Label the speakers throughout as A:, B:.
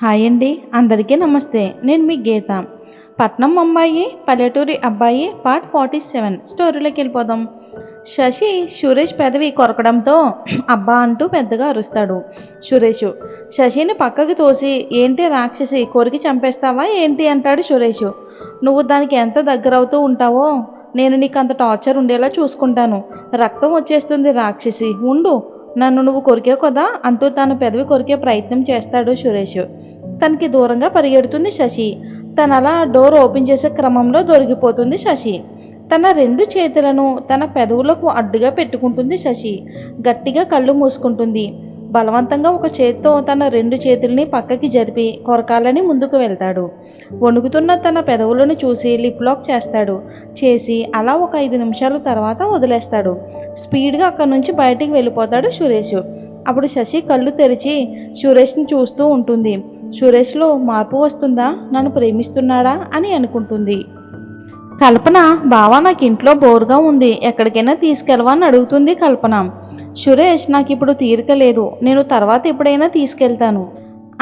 A: Hi అండి. అందరికీ నమస్తే. నేను మీ గీత. పట్నం అమ్మాయి, పల్లెటూరి అబ్బాయి పార్ట్ 47 స్టోరీలోకి వెళ్ళిపోదాం. శశి సురేష్ పెదవి కొరకడంతో అబ్బా అంటూ పెద్దగా అరుస్తాడు. సురేష్ శశిని పక్కకి తోసి ఏంటి రాక్షసి కొరికి చంపేస్తావా ఏంటి అంటాడు సురేష్. నువ్వు దానికి ఎంత దగ్గరవుతూ ఉంటావో నేను నీకు అంత టార్చర్ ఉండేలా చూసుకుంటాను. రక్తం వచ్చేస్తుంది రాక్షసి ఉండు, నన్ను నువ్వు కొరికావు కదా అంటూ తన పెదవి కొరికే ప్రయత్నం చేస్తాడు సురేష్. తనకి దూరంగా పరిగెడుతుంది శశి. తన అలా డోర్ ఓపెన్ చేసే క్రమంలో దొరికిపోతుంది శశి. తన రెండు చేతులను తన పెదవులకు అడ్డుగా పెట్టుకుంటుంది శశి. గట్టిగా కళ్ళు మూసుకుంటుంది. బలవంతంగా ఒక చేత్తో తన రెండు చేతుల్ని పక్కకి జరిపి కొరకాలని ముందుకు వెళ్తాడు. వణుకుతున్న తన పెదవులను చూసి లిప్ లాక్ చేసి అలా ఒక 5 నిమిషాల తర్వాత వదిలేస్తాడు. స్పీడ్గా అక్కడి నుంచి బయటికి వెళ్ళిపోతాడు సురేష్. అప్పుడు శశి కళ్ళు తెరిచి సురేష్ని చూస్తూ ఉంటుంది. సురేష్లో మార్పు వస్తుందా, నన్ను ప్రేమిస్తున్నాడా అని అనుకుంటుంది. కల్పన బావా నాకు ఇంట్లో బోర్గా ఉంది, ఎక్కడికైనా తీసుకెళ్ళవా అని అడుగుతుంది కల్పన. సురేష్ నాకు ఇప్పుడు తీరిక లేదు, నేను తర్వాత ఎప్పుడైనా తీసుకెళ్తాను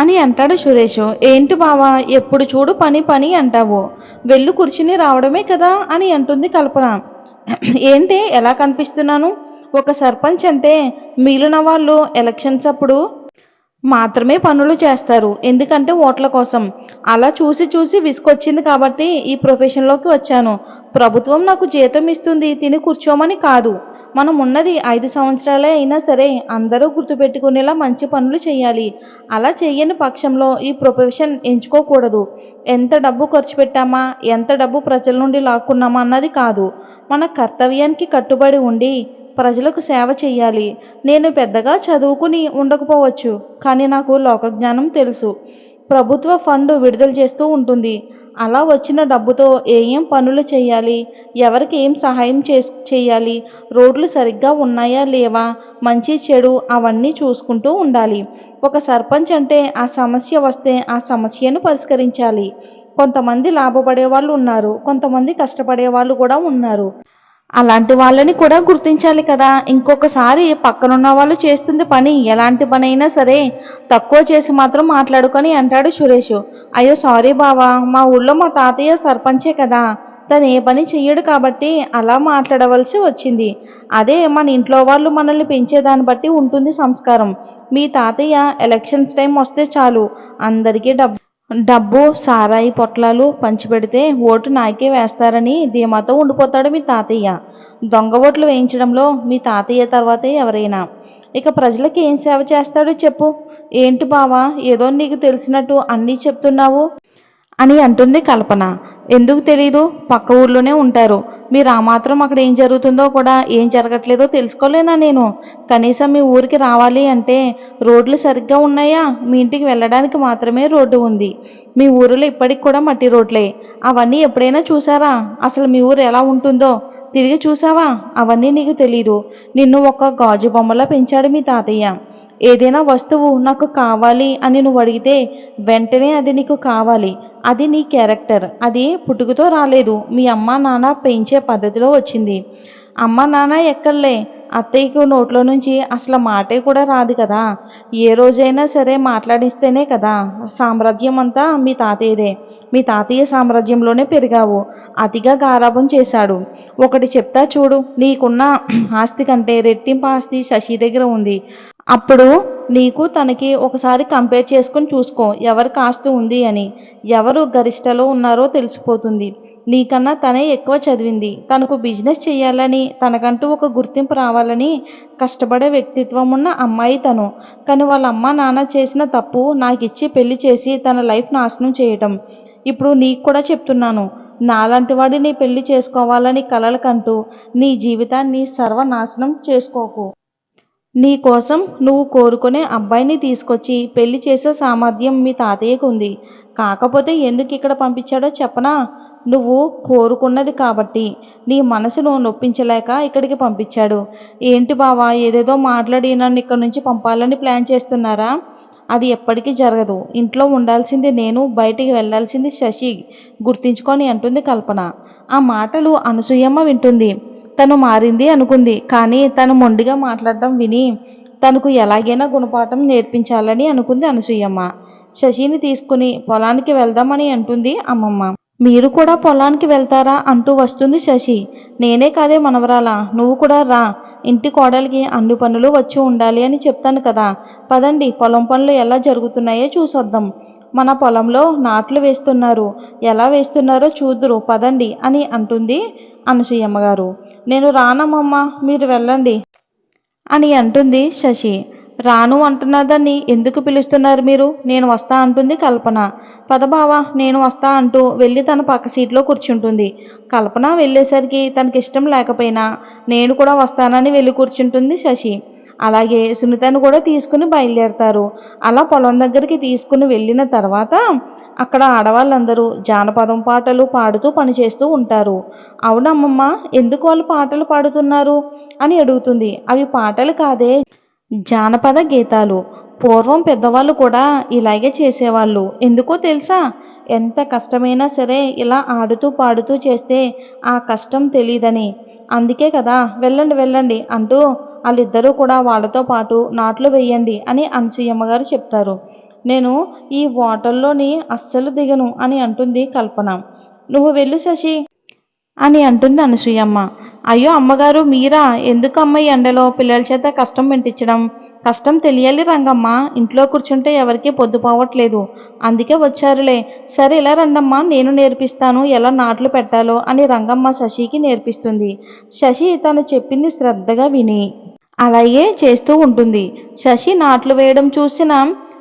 A: అని అంటాడు సురేష్. ఏంటి బావా ఎప్పుడు చూడు పని పని అంటావు, వెళ్ళు కూర్చుని రావడమే కదా అని అంటుంది కల్పన. ఏంటి ఎలా కనిపిస్తున్నాను? ఒక సర్పంచ్ అంటే మిగిలిన వాళ్ళు ఎలక్షన్స్ అప్పుడు మాత్రమే పనులు చేస్తారు, ఎందుకంటే ఓట్ల కోసం. అలా చూసి చూసి విసుకొచ్చింది కాబట్టి ఈ ప్రొఫెషన్లోకి వచ్చాను. ప్రభుత్వం నాకు జీతం ఇస్తుంది తిని కూర్చోమని కాదు. మనం ఉన్నది 5 సంవత్సరాలే అయినా సరే అందరూ గుర్తుపెట్టుకునేలా మంచి పనులు చేయాలి. అలా చేయని పక్షంలో ఈ ప్రొఫెషన్ ఎంచుకోకూడదు. ఎంత డబ్బు ఖర్చు పెట్టామా, ఎంత డబ్బు ప్రజల నుండి లాక్కున్నామా అన్నది కాదు, మన కర్తవ్యానికి కట్టుబడి ఉండి ప్రజలకు సేవ చేయాలి. నేను పెద్దగా చదువుకుని ఉండకపోవచ్చు, కానీ నాకు లోకజ్ఞానం తెలుసు. ప్రభుత్వ ఫండ్ విడుదల చేస్తూ ఉంటుంది. అలా వచ్చిన డబ్బుతో ఏం పనులు చేయాలి, ఎవరికి ఏం సహాయం చేయాలి, రోడ్లు సరిగ్గా ఉన్నాయా లేవా, మంచి చెడు అవన్నీ చూసుకుంటూ ఉండాలి. ఒక సర్పంచ్ అంటే ఆ సమస్య వస్తే ఆ సమస్యను పరిష్కరించాలి. కొంతమంది లాభపడే వాళ్ళు ఉన్నారు, కొంతమంది కష్టపడే వాళ్ళు కూడా ఉన్నారు. అలాంటి వాళ్ళని కూడా గుర్తించాలి కదా. ఇంకొకసారి పక్కనున్న వాళ్ళు చేస్తుంది పని ఎలాంటి పని అయినా సరే తక్కువ చేసి మాత్రం మాట్లాడుకొని అంటాడు సురేష్. అయ్యో సారీ బావా, మా ఊళ్ళో మా తాతయ్య సర్పంచే కదా, తను ఏ పని చెయ్యడు కాబట్టి అలా మాట్లాడవలసి వచ్చింది. అదే మన ఇంట్లో వాళ్ళు మనల్ని పెంచేదాన్ని బట్టి ఉంటుంది సంస్కారం. మీ తాతయ్య ఎలక్షన్స్ టైం వస్తే చాలు అందరికీ డబ్బు సారాయి పొట్లాలు పంచిపెడితే ఓటు నాకే వేస్తారని ధీమాతో ఉండిపోతాడు మీ తాతయ్య. దొంగ ఓట్లు వేయించడంలో మీ తాతయ్య తర్వాతే ఎవరైనా. ఇక ప్రజలకి ఏం సేవ చేస్తాడో చెప్పు. ఏంటి బావా ఏదో నీకు తెలిసినట్టు అన్నీ చెప్తున్నావు అని అంటుంది కల్పన. ఎందుకు తెలీదు, పక్క ఊర్లోనే ఉంటారు మీరు. ఆ మాత్రం అక్కడ ఏం జరుగుతుందో కూడా ఏం జరగట్లేదో తెలుసుకోలేనా నేను? కనీసం మీ ఊరికి రావాలి అంటే రోడ్లు సరిగ్గా ఉన్నాయా? మీ ఇంటికి వెళ్ళడానికి మాత్రమే రోడ్డు ఉంది. మీ ఊరిలో ఇప్పటికి కూడా మట్టి రోడ్లే. అవన్నీ ఎప్పుడైనా చూసారా? అసలు మీ ఊరు ఎలా ఉంటుందో తిరిగి చూసావా? అవన్నీ నీకు తెలీదు. నిన్ను ఒక గాజు బొమ్మలా పెంచాడు మీ తాతయ్య. ఏదైనా వస్తువు నాకు కావాలి అని నువ్వు అడిగితే వెంటనే అది నీకు కావాలి. అది నీ క్యారెక్టర్. అది పుట్టుకతో రాలేదు, మీ అమ్మ నాన్న పెంచే పద్ధతిలో వచ్చింది. అమ్మ నాన్న ఎక్కర్లే, అత్తయ్యకు నోట్లో నుంచి అసలు మాటే కూడా రాదు కదా. ఏ రోజైనా సరే మాట్లాడిస్తేనే కదా. సామ్రాజ్యం అంతా మీ తాతయ్యదే. మీ తాతయ్య సామ్రాజ్యంలోనే పెరిగావు. అతిగా గారాబం చేశాడు. ఒకటి చెప్తా చూడు, నీకున్న ఆస్తి కంటే రెట్టింపు ఆస్తి శశి దగ్గర ఉంది. అప్పుడు నీకు తనకి ఒకసారి కంపేర్ చేసుకొని చూసుకో, ఎవరికి ఆస్తి ఉంది అని. ఎవరు గరిష్టలో ఉన్నారో తెలిసిపోతుంది. నీకన్నా తనే ఎక్కువ చదివింది. తనకు బిజినెస్ చేయాలని, తనకంటూ ఒక గుర్తింపు రావాలని కష్టపడే వ్యక్తిత్వం ఉన్న అమ్మాయి తను. కానీ వాళ్ళ అమ్మ నాన్న చేసిన తప్పు నాకు ఇచ్చి పెళ్లి చేసి తన లైఫ్ నాశనం చేయటం. ఇప్పుడు నీకు కూడా చెప్తున్నాను, నాలాంటి వాడిని పెళ్లి చేసుకోవాలని కలలకంటూ నీ జీవితాన్ని సర్వనాశనం చేసుకోకు. నీ కోసం నువ్వు కోరుకునే అబ్బాయిని తీసుకొచ్చి పెళ్లి చేసే సామర్థ్యం మీ తాతయ్యకు ఉంది. కాకపోతే ఎందుకు ఇక్కడ పంపించాడో చెప్పనా? నువ్వు కోరుకున్నది కాబట్టి, నీ మనసును నొప్పించలేక ఇక్కడికి పంపించాడు. ఏంటి బావా ఏదేదో మాట్లాడి నన్ను ఇక్కడి నుంచి పంపాలని ప్లాన్ చేస్తున్నారా? అది ఎప్పటికీ జరగదు. ఇంట్లో ఉండాల్సింది నేను, బయటికి వెళ్లాల్సింది శశి, గుర్తించుకొని అంటుంది కల్పన. ఆ మాటలు అనసూయమ్మ వింటుంది. తను మారింది అనుకుంది, కానీ తను మొండిగా మాట్లాడడం విని తనకు ఎలాగైనా గుణపాఠం నేర్పించాలని అనుకుంది అనసూయమ్మ. శశిని తీసుకుని పొలానికి వెళ్దామని అంటుంది అమ్మమ్మ. మీరు కూడా పొలానికి వెళ్తారా అంటూ వస్తుంది శశి. నేనే కాదే మనవరాలా, నువ్వు కూడా రా, ఇంటి కోడలికి అన్ని పనులు వచ్చి ఉండాలి అని చెప్తాను కదా. పదండి, పొలం పనులు ఎలా జరుగుతున్నాయో చూసొద్దాం. మన పొలంలో నాట్లు వేస్తున్నారు, ఎలా వేస్తున్నారో చూద్దురు పదండి అని అంటుంది అనసూయమ్మ గారు. నేను రానమ్మమ్మ, మీరు వెళ్ళండి అని అంటుంది శశి. రాను అంటున్నదాన్ని ఎందుకు పిలుస్తున్నారు మీరు, నేను వస్తా అంటుంది కల్పన. పదబావా, నేను వస్తా అంటూ వెళ్ళి తన పక్క సీట్లో కూర్చుంటుంది. కల్పన వెళ్ళేసరికి తనకిష్టం లేకపోయినా నేను కూడా వస్తానని వెళ్ళి కూర్చుంటుంది శశి. అలాగే సునీతను కూడా తీసుకుని బయలుదేరతారు. అలా పొలం దగ్గరికి తీసుకుని వెళ్ళిన తర్వాత అక్కడ ఆడవాళ్ళందరూ జానపదం పాటలు పాడుతూ పనిచేస్తూ ఉంటారు. అవునమ్మమ్మ, ఎందుకు వాళ్ళు పాటలు పాడుతున్నారు అని అడుగుతుంది. అవి పాటలు కాదే, జానపద గీతాలు. పూర్వం పెద్దవాళ్ళు కూడా ఇలాగే చేసేవాళ్ళు. ఎందుకో తెలుసా, ఎంత కష్టమైనా సరే ఇలా ఆడుతూ పాడుతూ చేస్తే ఆ కష్టం తెలీదని. అందుకే కదా, వెళ్ళండి వెళ్ళండి అంటూ వాళ్ళిద్దరూ కూడా వాళ్ళతో పాటు నాట్లు వేయండి అని అనసూయమ్మ గారు చెప్తారు. నేను ఈ వాటర్లోని అస్సలు దిగను అని అంటుంది కల్పన. నువ్వు వెళ్ళు శశి అని అంటుంది అనసూయమ్మ. అయ్యో అమ్మగారు, మీరా, ఎందుకమ్మ ఈ ఎండలో పిల్లల చేత కష్టం పెట్టించడం? కష్టం తెలియాలి రంగమ్మ, ఇంట్లో కూర్చుంటే ఎవరికీ పొద్దుపోవట్లేదు, అందుకే వచ్చారులే. సరే ఇలా రండమ్మా, నేను నేర్పిస్తాను ఎలా నాట్లు పెట్టాలో అని రంగమ్మ శశికి నేర్పిస్తుంది. శశి తను చెప్పింది శ్రద్ధగా విని అలాగే చేస్తూ ఉంటుంది. శశి నాట్లు వేయడం చూసిన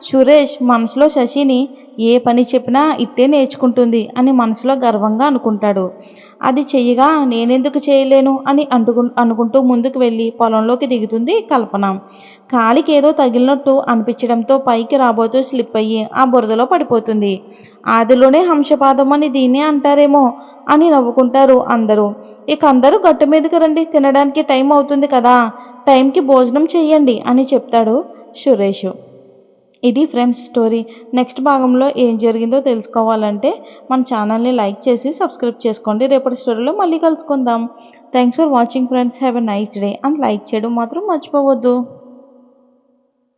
A: సురేష్ మనసులో శశిని ఏ పని చెప్పినా ఇట్టే నేర్చుకుంటుంది అని మనసులో గర్వంగా అనుకుంటాడు. అది చెయ్యగా నేనెందుకు చేయలేను అని అనుకుంటూ ముందుకు వెళ్ళి పొలంలోకి దిగుతుంది కల్పన. కాలికి ఏదో తగిలినట్టు అనిపించడంతో పైకి రాబోతూ స్లిప్ అయ్యి ఆ బురదలో పడిపోతుంది. ఆదిలోనే హంసపాదం అని దీన్నే అంటారేమో అని నవ్వుకుంటారు అందరూ. ఇక అందరూ గట్టు మీదకి రండి, తినడానికి టైం అవుతుంది కదా, టైంకి భోజనం చెయ్యండి అని చెప్తాడు సురేష్. ఇది ఫ్రెండ్స్ స్టోరీ. నెక్స్ట్ భాగంలో ఏం జరిగిందో తెలుసుకోవాలంటే మన ఛానల్ని లైక్ చేసి సబ్స్క్రైబ్ చేసుకోండి. రేపటి స్టోరీలో మళ్ళీ కలుసుకుందాం. Thanks for watching friends. Have a nice day. And like చేయడం మాత్రం మర్చిపోవద్దు.